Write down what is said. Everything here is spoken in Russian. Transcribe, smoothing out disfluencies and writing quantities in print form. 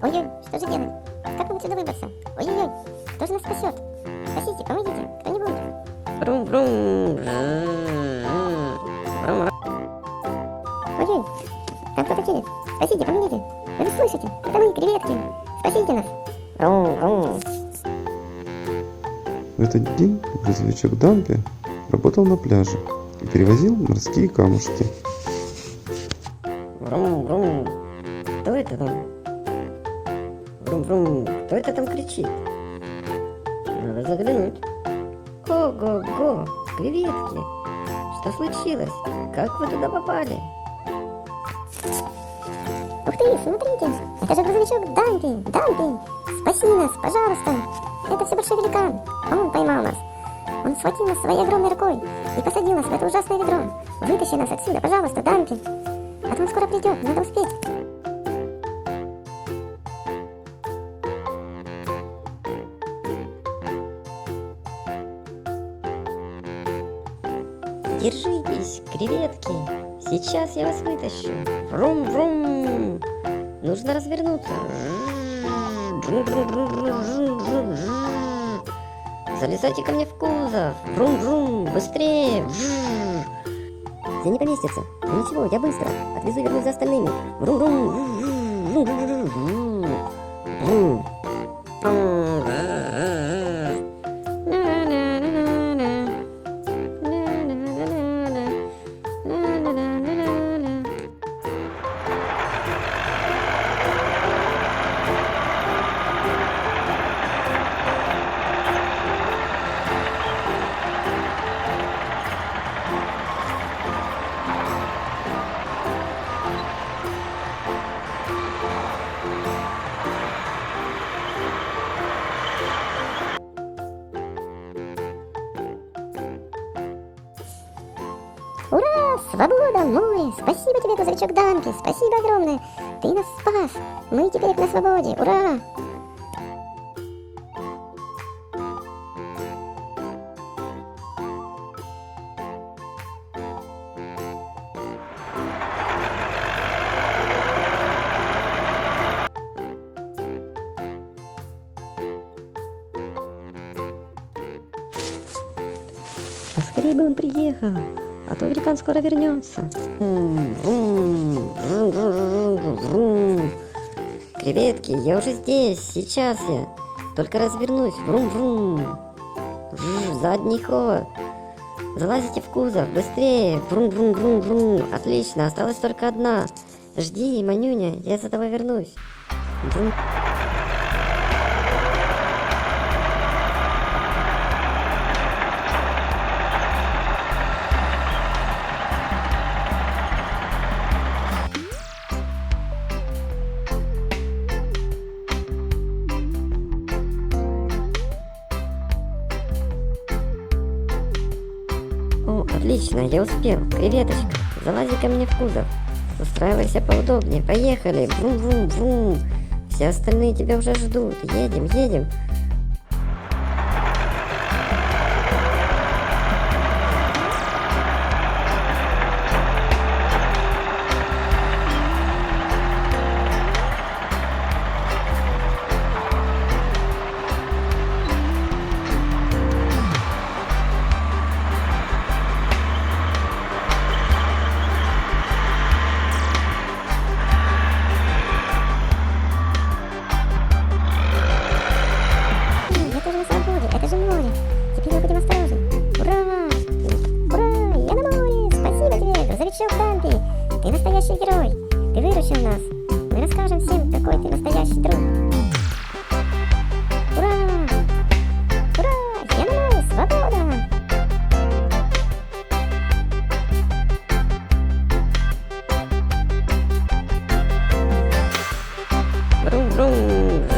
Ой-ой, что же делать? Как нам отсюда выбраться? Ой-ой-ой, кто же нас спасет? Спасите, помогите, кто-нибудь. Брум-брум. Ой-ой, там кто-то едет. Спасите, помогите. Вы нас слышите? Это мы, креветки. Спасите нас. Рум-рум. В этот день грузовичок Дампи работал на пляже и перевозил морские камушки. Брум-брум. Кто это там? Брум-брум. Кто это там кричит? Надо заглянуть. Ого-го, креветки. Что случилось? Как вы туда попали? Ух ты, смотрите, это же грузовичок Дампи. Дампи, спаси нас, пожалуйста. Это все большой великан. Он поймал нас. Он схватил нас своей огромной рукой и посадил нас в это ужасное ведро. Вытащи нас отсюда, пожалуйста, Дампи. А то он скоро придет, надо успеть. Держитесь, креветки. Сейчас я вас вытащу. Врум-врум. Нужно развернуться. Залезайте ко мне в кузов. Врум-врум. Быстрее. Все не поместится. Ну ничего, я быстро. Отвезу и вернусь за остальными. Ура! Свобода, море! Спасибо тебе, грузовичок Дампи! Спасибо огромное! Ты нас спас! Мы теперь на свободе! Ура! Поскорее бы он приехал, а то великан скоро вернется. Креветки, я уже здесь, сейчас я. Только развернусь. Врум-врум. Задний ход. Залазите в кузов, быстрее. Врум-врум-врум-врум. Отлично, осталась только одна. Жди, Манюня, я за тобой вернусь. Врум. О, отлично, я успел. Креветочка, залази ко мне в кузов. Устраивайся поудобнее. Поехали. Врум-врум-врум. Все остальные тебя уже ждут. Едем, едем. Я тоже на свободе, это же море. Теперь мы будем осторожны. Ура! Ура! Я на море! Спасибо тебе, грузовичок Дампи! Ты настоящий герой! Ты выручил нас! Мы расскажем всем, какой ты настоящий друг! Ура! Ура! Я на море! Свобода! Врум-врум.